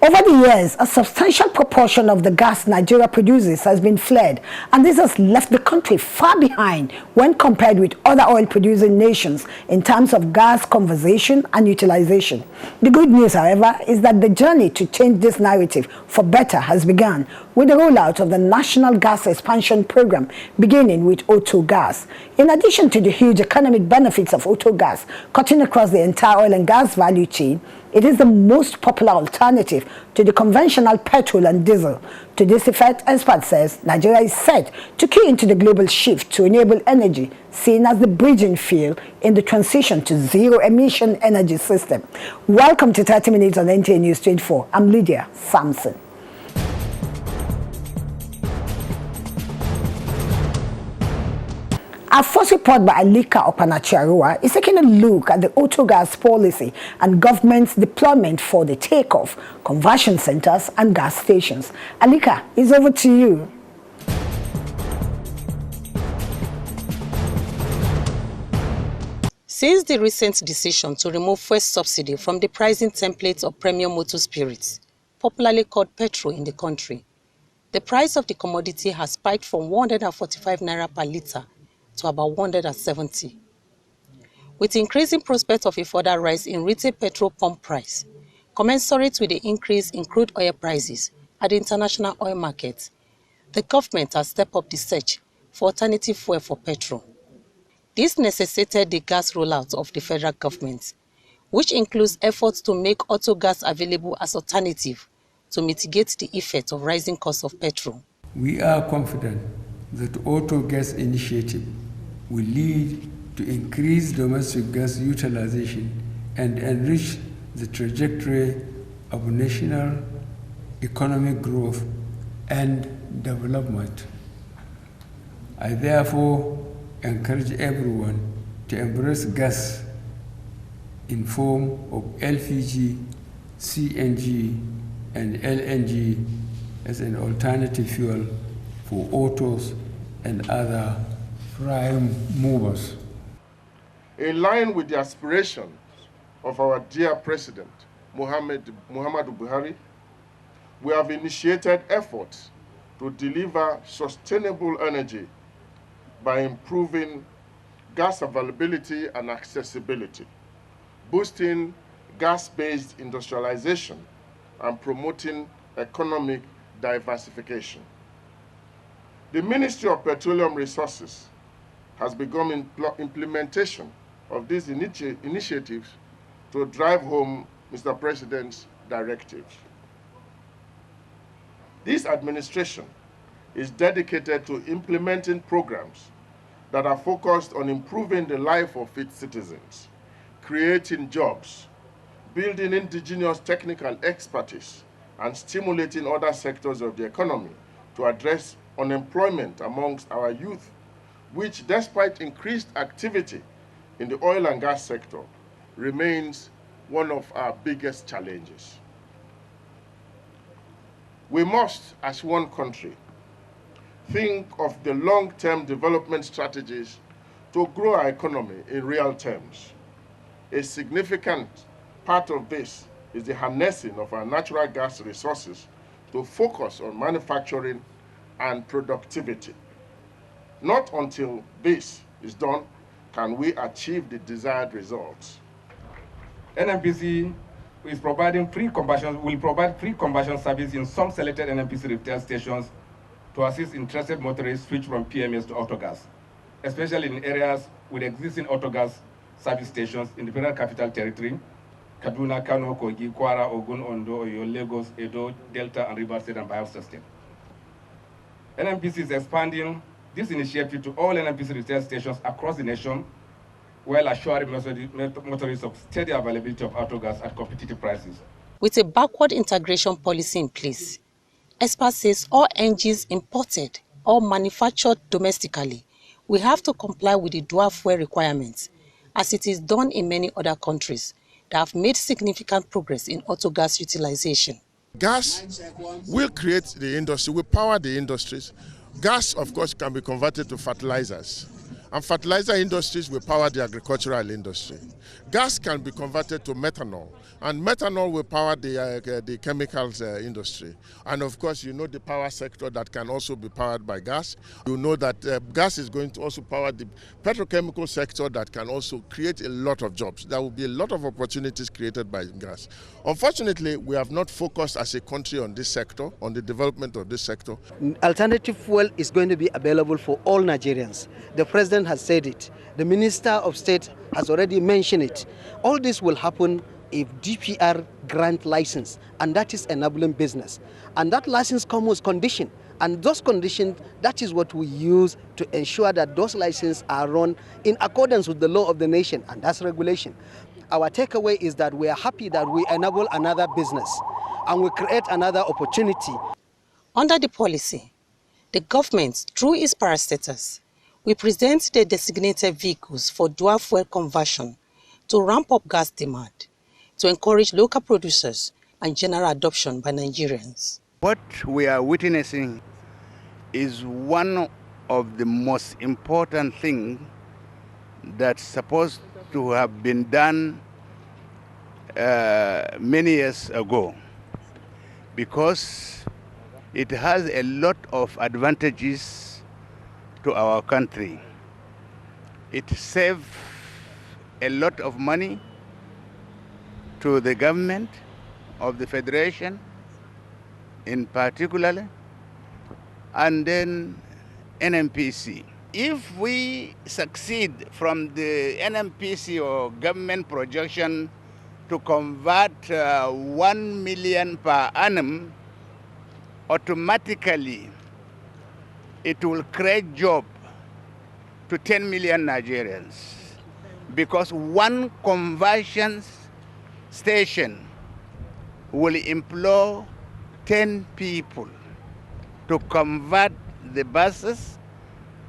Over the years, a substantial proportion of the gas Nigeria produces has been fled, and this has left the country far behind when compared with other oil-producing nations in terms of gas conservation and utilization. The good news, however, is that the journey to change this narrative for better has begun with the rollout of the National Gas Expansion Program, beginning with O2 gas. In addition to the huge economic benefits of O2 gas cutting across the entire oil and gas value chain, it is the most popular alternative to the conventional petrol and diesel. To this effect, experts says Nigeria is set to key into the global shift to enable energy, seen as the bridging field in the transition to zero-emission energy system. Welcome to 30 Minutes on NTA News 24. I'm Lydia Samson. Our first report by Alika Opanachiarua is taking a look at the O2 gas policy and government's deployment for the takeoff, conversion centers and gas stations. Alika, it's over to you. Since the recent decision to remove fuel subsidy from the pricing template of premium motor spirits, popularly called petrol in the country, the price of the commodity has spiked from 145 naira per litre to about 170. With increasing prospect of a further rise in retail petrol pump price, commensurate with the increase in crude oil prices at the international oil market, the government has stepped up the search for alternative fuel for petrol. This necessitated the gas rollout of the federal government, which includes efforts to make auto gas available as alternative to mitigate the effect of rising costs of petrol. We are confident that the auto gas initiative will lead to increased domestic gas utilization and enrich the trajectory of national economic growth and development. I therefore encourage everyone to embrace gas in form of LPG, CNG, and LNG as an alternative fuel for autos and other prime movers. In line with the aspirations of our dear President, Muhammadu Buhari, we have initiated efforts to deliver sustainable energy by improving gas availability and accessibility, boosting gas-based industrialization, and promoting economic diversification. The Ministry of Petroleum Resources has begun implementation of these initiatives to drive home Mr. President's directives. This administration is dedicated to implementing programs that are focused on improving the life of its citizens, creating jobs, building indigenous technical expertise, and stimulating other sectors of the economy to address unemployment amongst our youth, which, despite increased activity in the oil and gas sector, remains one of our biggest challenges. We must, as one country, think of the long-term development strategies to grow our economy in real terms. A significant part of this is the harnessing of our natural gas resources to focus on manufacturing and productivity. Not until this is done can we achieve the desired results. NNPC is providing will provide free conversion service in some selected NNPC retail stations to assist interested motorists switch from PMS to autogas, especially in areas with existing autogas service stations in the Federal Capital Territory, Kaduna, Kano, Kogi, Kwara, Ogun, Ondo, Oyo, Lagos, Edo, Delta, and Rivers State and Bayelsa State. NNPC is expanding this initiative to all NNPC retail stations across the nation, while assuring motorists of steady availability of autogas at competitive prices. With a backward integration policy in place, experts say all engines imported or manufactured domestically will have to comply with the dual fuel requirements, as it is done in many other countries that have made significant progress in auto gas utilization. Gas will create the industry, will power the industries. Gas, of course, can be converted to fertilizers. And fertilizer industries will power the agricultural industry. Gas can be converted to methanol, and methanol will power the chemicals industry. And of course, you know the power sector that can also be powered by gas. You know that gas is going to also power the petrochemical sector that can also create a lot of jobs. There will be a lot of opportunities created by gas. Unfortunately, we have not focused as a country on this sector, on the development of this sector. Alternative fuel is going to be available for all Nigerians. The president has said it. The Minister of State has already mentioned it. All this will happen if DPR grant license, and that is enabling business. And that license comes with condition. And those conditions, that is what we use to ensure that those licenses are run in accordance with the law of the nation, and that's regulation. Our takeaway is that we are happy that we enable another business and we create another opportunity. Under the policy, the government, through its parastatals, will present the designated vehicles for dual fuel conversion to ramp up gas demand, to encourage local producers and general adoption by Nigerians. What we are witnessing is one of the most important things that's supposed to have been done many years ago, because it has a lot of advantages to our country. It saves a lot of money to the government of the Federation in particular, and then NMPC. If we succeed from the NMPC or government projection to convert 1 million per annum, automatically it will create job to 10 million Nigerians, because one conversion station will employ 10 people to convert the buses.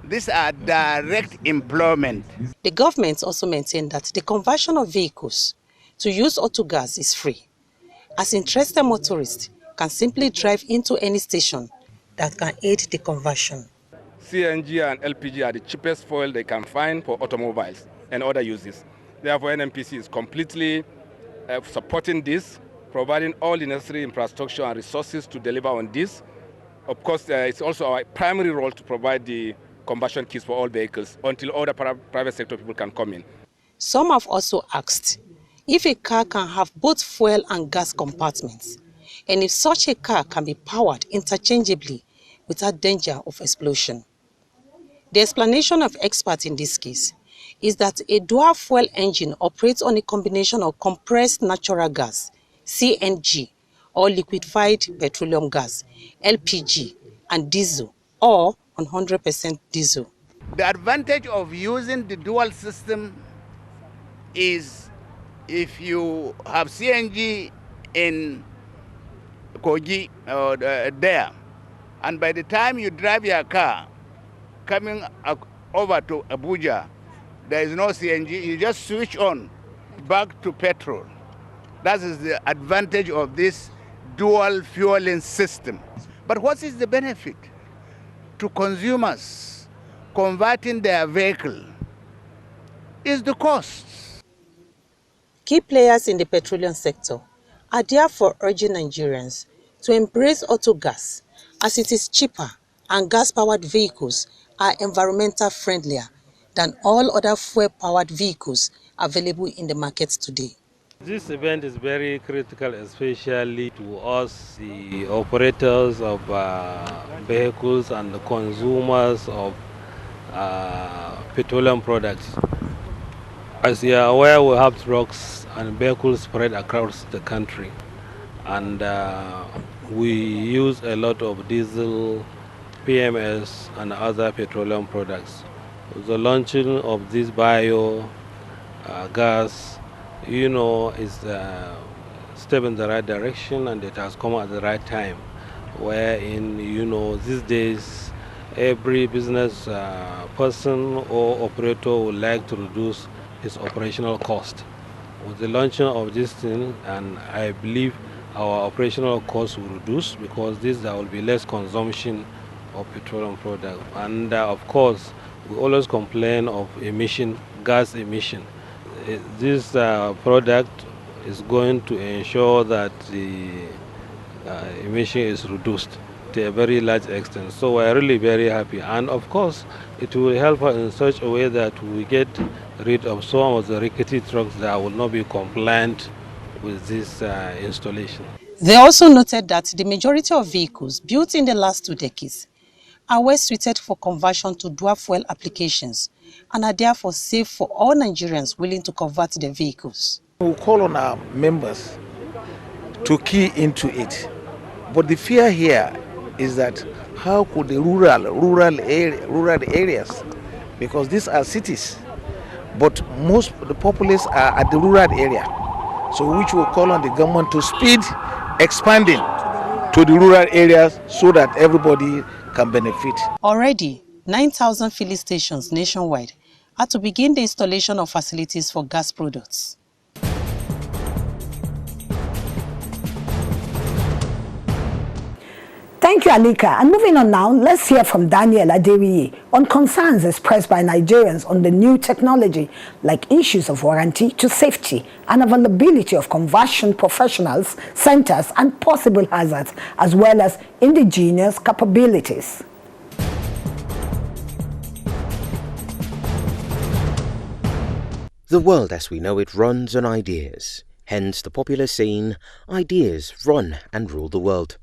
These are direct employment. The government also maintained that the conversion of vehicles to use autogas is free, as interested motorists can simply drive into any station that can aid the conversion. CNG and LPG are the cheapest fuel they can find for automobiles and other uses. Therefore, NMPC is completely supporting this, providing all the necessary infrastructure and resources to deliver on this. Of course, it's also our primary role to provide the combustion kits for all vehicles until other private sector people can come in. Some have also asked if a car can have both fuel and gas compartments, and if such a car can be powered interchangeably without danger of explosion. The explanation of experts in this case is that a dual fuel engine operates on a combination of compressed natural gas, CNG, or liquefied petroleum gas, LPG, and diesel, or on 100% diesel. The advantage of using the dual system is if you have CNG in Kogi or there, and by the time you drive your car coming over to Abuja, there is no CNG, you just switch on back to petrol. That is the advantage of this dual fueling system. But what is the benefit to consumers converting their vehicle? Is the cost. Key players in the petroleum sector are therefore urging Nigerians to embrace autogas, as it is cheaper and gas-powered vehicles are environmental friendlier than all other fuel-powered vehicles available in the market today. This event is very critical, especially to us, the operators of vehicles and the consumers of petroleum products. As you are aware, we have trucks and vehicles spread across the country, and we use a lot of diesel, PMS, and other petroleum products. The launching of this bio gas, is a step in the right direction, and it has come at the right time, wherein, these days, every business person or operator would like to reduce its operational cost. With the launching of this thing, and I believe our operational costs will reduce, because there will be less consumption of petroleum products. And of course, We always complain of emission, gas emission. This product is going to ensure that the emission is reduced to a very large extent. So we are really very happy. And of course, it will help us in such a way that we get rid of some of the rickety trucks that will not be compliant with this installation. They also noted that the majority of vehicles built in the last 2 decades are well suited for conversion to dual fuel applications and are therefore safe for all Nigerians willing to convert their vehicles. We call on our members to key into it. But the fear here is that how could the rural areas, because these are cities, but most of the populace are at the rural area. So which will call on the government to speed expanding to the rural areas so that everybody can benefit. Already, 9,000 filling stations nationwide are to begin the installation of facilities for gas products. Thank you, Alika. And moving on now, let's hear from Daniel Adewiyi on concerns expressed by Nigerians on the new technology, like issues of warranty to safety and availability of conversion professionals, centers, and possible hazards, as well as indigenous capabilities. The world as we know it runs on ideas. Hence the popular saying, ideas run and rule the world.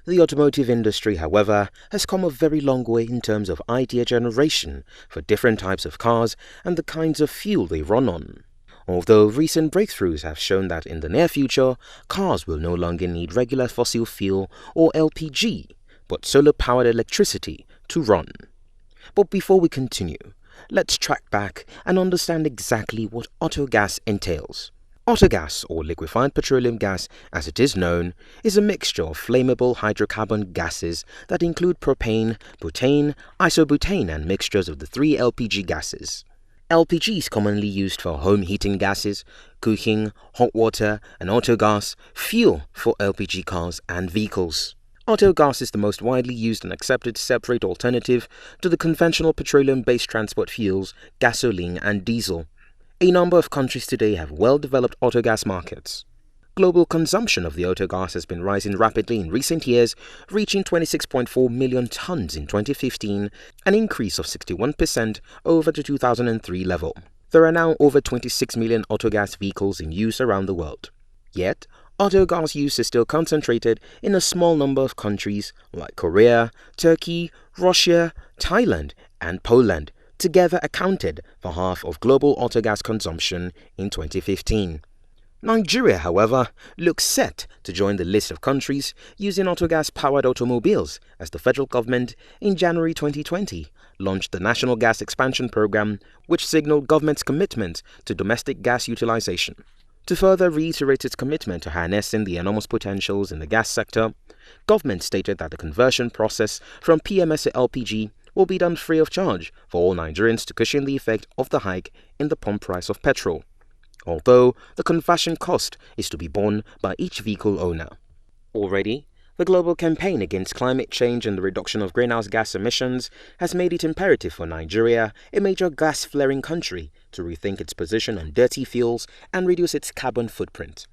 The automotive industry, however, has come a very long way in terms of idea generation for different types of cars and the kinds of fuel they run on. Although recent breakthroughs have shown that in the near future, cars will no longer need regular fossil fuel or LPG, but solar-powered electricity to run. But before we continue, let's track back and understand exactly what autogas entails. Autogas, or liquefied petroleum gas as it is known, is a mixture of flammable hydrocarbon gases that include propane, butane, isobutane and mixtures of the 3 LPG gases. LPG is commonly used for home heating gases, cooking, hot water, and autogas, fuel for LPG cars and vehicles. Autogas is the most widely used and accepted separate alternative to the conventional petroleum-based transport fuels, gasoline and diesel. A number of countries today have well-developed autogas markets. Global consumption of the autogas has been rising rapidly in recent years, reaching 26.4 million tons in 2015, an increase of 61% over the 2003 level. There are now over 26 million autogas vehicles in use around the world. Yet, autogas use is still concentrated in a small number of countries like Korea, Turkey, Russia, Thailand, and Poland, together accounted for half of global autogas consumption in 2015. Nigeria, however, looks set to join the list of countries using autogas-powered automobiles as the federal government, in January 2020, launched the National Gas Expansion Program, which signaled government's commitment to domestic gas utilization. To further reiterate its commitment to harnessing the enormous potentials in the gas sector, government stated that the conversion process from PMS to LPG will be done free of charge for all Nigerians to cushion the effect of the hike in the pump price of petrol, although the conversion cost is to be borne by each vehicle owner. Already, the global campaign against climate change and the reduction of greenhouse gas emissions has made it imperative for Nigeria, a major gas-flaring country, to rethink its position on dirty fuels and reduce its carbon footprint.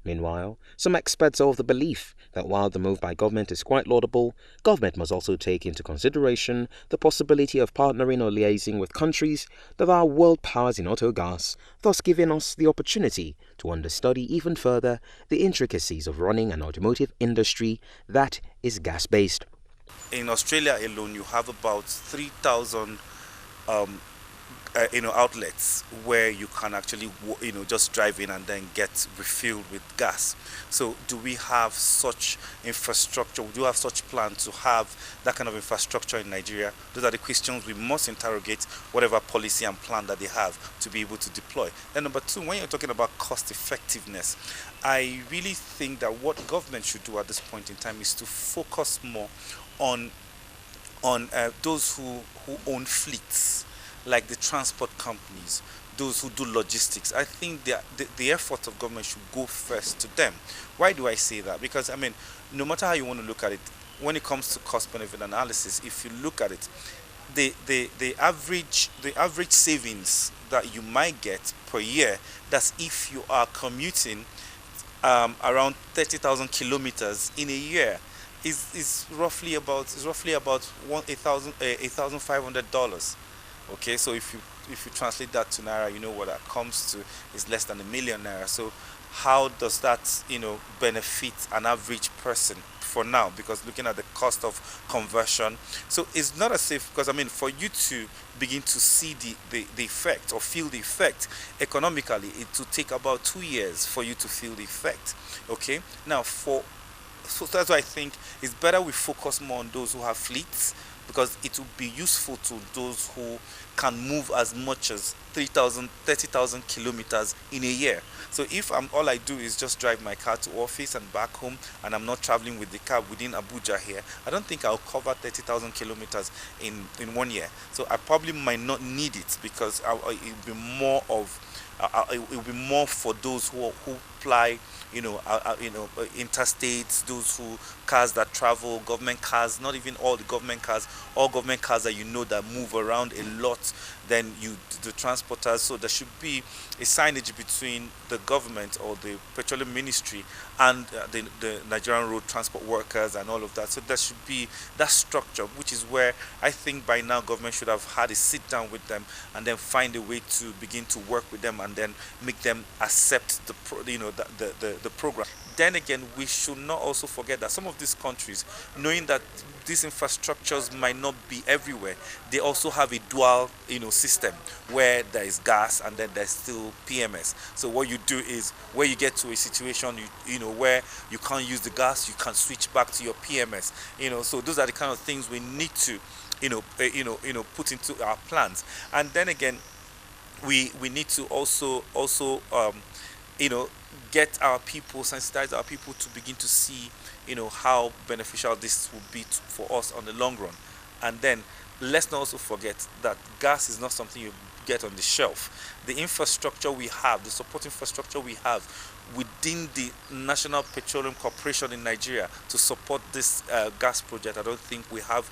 Meanwhile, some experts are of the belief that while the move by government is quite laudable, government must also take into consideration the possibility of partnering or liaising with countries that are world powers in autogas, thus giving us the opportunity to understudy even further the intricacies of running an automotive industry that is gas-based. In Australia alone, you have about 3,000 outlets where you can actually just drive in and then get refilled with gas. So do we have such infrastructure? Do you have such plan to have that kind of infrastructure in Nigeria? Those are the questions we must interrogate, whatever policy and plan that they have to be able to deploy. Then number two, when you're talking about cost effectiveness, I really think that what government should do at this point in time is to focus more on those who own fleets, like the transport companies, those who do logistics. I think the effort of government should go first to them. Why do I say that? Because, no matter how you want to look at it, when it comes to cost-benefit analysis, if you look at it, the average savings that you might get per year, that's if you are commuting around 30,000 kilometers in a year, is roughly about $1,500. Okay, so if you translate that to naira, you know what that comes to is less than ₦1,000,000. So how does that benefit an average person for now? Because looking at the cost of conversion, so it's not as if, because I mean, for you to begin to see the effect or feel the effect economically, it will take about 2 years for you to feel the effect. Okay, now so that's why I think it's better we focus more on those who have fleets, because it will be useful to those who can move as much as 30,000 kilometers in a year. So if all I do is just drive my car to office and back home, and I'm not traveling with the car within Abuja here, I don't think I'll cover 30,000 kilometers in 1 year. So I probably might not need it, because it will be more of it will be more for those who fly, interstates, those who cars that travel, government cars, not even all the government cars, all government cars that that move around a lot, then the transporters. So there should be a signage between the government or the petroleum ministry and the Nigerian road transport workers and all of that. So there should be that structure, which is where I think by now government should have had a sit down with them and then find a way to begin to work with them and then make them accept the program. Then again, we should not also forget that some of these countries, knowing that these infrastructures might not be everywhere, they also have a dual system where there is gas and then there's still PMS. So what you do is, where you get to a situation where you can't use the gas, you can switch back to your PMS. So those are the kind of things we need to put into our plans. And then again, we need to also get our people, sensitize our people to begin to see how beneficial this will be for us on the long run. And then let's not also forget that gas is not something you get on the shelf. The infrastructure we have, the support infrastructure we have within the National Petroleum Corporation in Nigeria to support this gas project, I don't think we have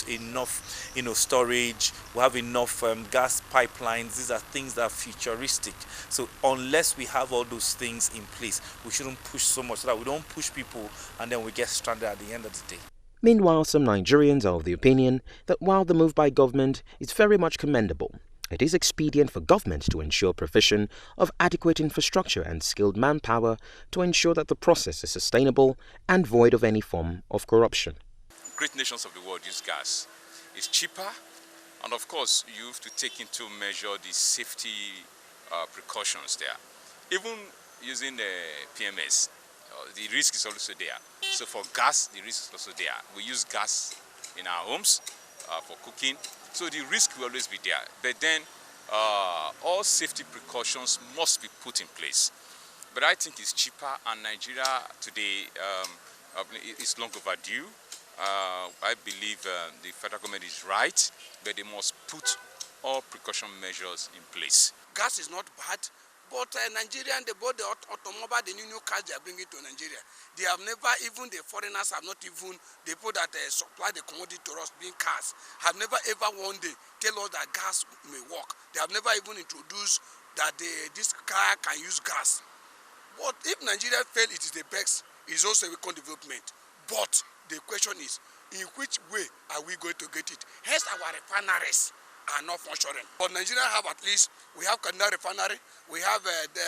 enough storage, we have enough gas pipelines. These are things that are futuristic. So unless we have all those things in place, we shouldn't push so much, so that we don't push people and then we get stranded at the end of the day. Meanwhile, some Nigerians are of the opinion that while the move by government is very much commendable, it is expedient for government to ensure provision of adequate infrastructure and skilled manpower to ensure that the process is sustainable and void of any form of corruption. Great nations of the world use gas. It's cheaper, and of course you have to take into measure the safety precautions there. Even using PMS, the risk is also there. So for gas, the risk is also there. We use gas in our homes for cooking, so the risk will always be there. But then all safety precautions must be put in place. But I think it's cheaper, and Nigeria today is long overdue. I believe the federal government is right, but they must put all precaution measures in place. Gas is not bad. But Nigerian, they bought the automobile, the new cars they are bringing to Nigeria. They have never, even the foreigners have not even, the people that supply the commodity to us, being cars, have never ever one day tell us that gas may work. They have never even introduced that this car can use gas. But if Nigeria fail, it is the best. It's also a weapon development. But the question is, in which way are we going to get it? Hence our refineries are not functioning. But Nigeria have at least, we have Kaduna refinery, we have the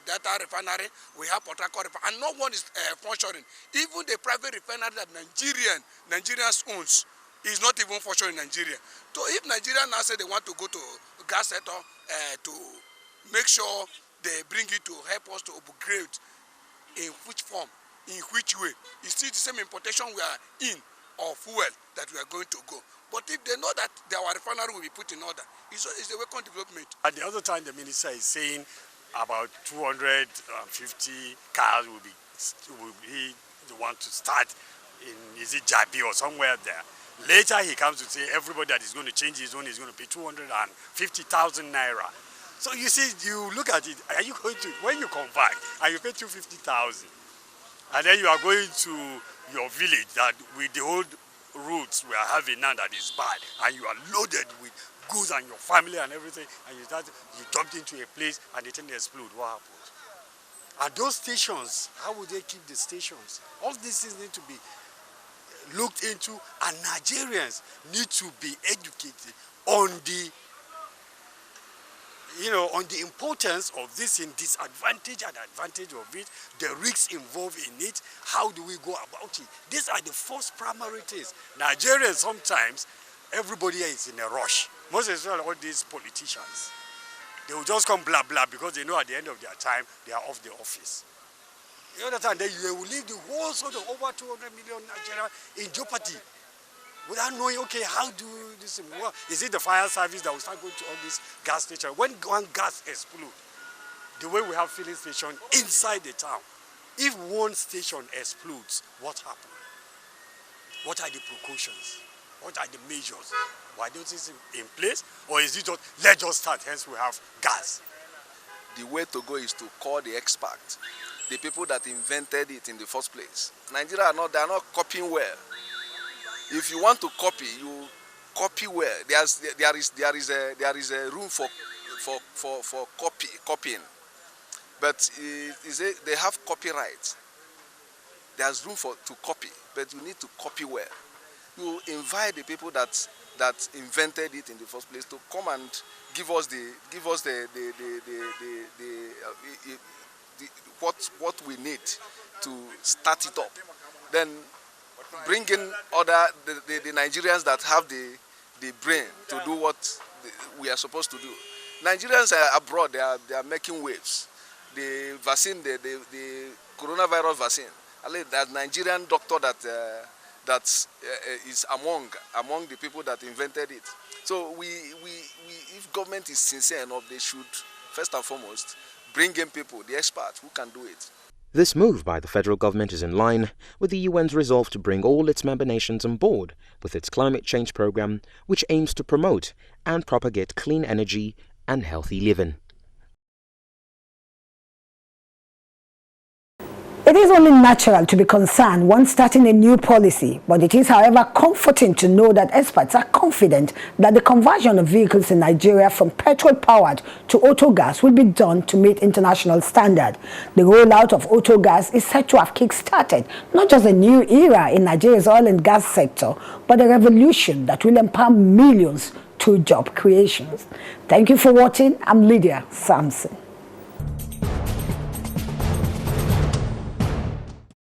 Delta refinery, we have Port Harcourt refinery, and no one is functioning. Even the private refinery that Nigerians owns is not even functioning in Nigeria. So if Nigeria now say they want to go to gas sector to make sure they bring it to help us to upgrade, in which form, in which way, it's still the same importation we are in of fuel that we are going to go. But if they know that our refinery will be put in order, it's a welcome development. At the other time, the minister is saying about 250 cars will be the one to start in, is it Jabi or somewhere there. Later he comes to say everybody that is going to change his own is going to pay 250,000 naira. So you see, you look at it, are you going to, when you come back and you pay 250,000, and then you are going to your village that with the old roads we are having now that is bad, and you are loaded with goods and your family and everything, and you jumped into a place and the thing explode, what happens? And those stations, how would they keep the stations? All these things need to be looked into, and Nigerians need to be educated on the, on the importance of this and disadvantage and advantage of it, the risks involved in it, how do we go about it? These are the first primary things. Nigerians sometimes, everybody is in a rush. Most especially all these politicians. They will just come blah blah because they know at the end of their time they are off the office. You understand? Then you will leave the whole sort of over 200 million Nigerians in jeopardy without knowing, okay, how do this work? Is it the fire service that will start going to all these gas stations? When one gas explodes, the way we have filling station inside the town, if one station explodes, what happens? What are the precautions? What are the measures? Why don't this in place? Or is it just, let's just start, hence we have gas? The way to go is to call the experts, the people that invented it in the first place. Nigeria they are not copying well. If you want to copy, you copy well. There is a room for copying, but they have copyright. There's room to copy, but you need to copy well. You invite the people that invented it in the first place to come and give us what we need to start it up. Then bring in the Nigerians that have the brain to do what we are supposed to do. Nigerians are abroad, they are making waves. The vaccine, the coronavirus vaccine, that Nigerian doctor that is among the people that invented it. So if government is sincere enough, they should first and foremost bring in people, the experts who can do it. This move by the federal government is in line with the UN's resolve to bring all its member nations on board with its climate change program, which aims to promote and propagate clean energy and healthy living. It is only natural to be concerned when starting a new policy, but it is, however, comforting to know that experts are confident that the conversion of vehicles in Nigeria from petrol-powered to auto-gas will be done to meet international standard. The rollout of auto-gas is said to have kick-started not just a new era in Nigeria's oil and gas sector, but a revolution that will empower millions through job creations. Thank you for watching. I'm Lydia Samson.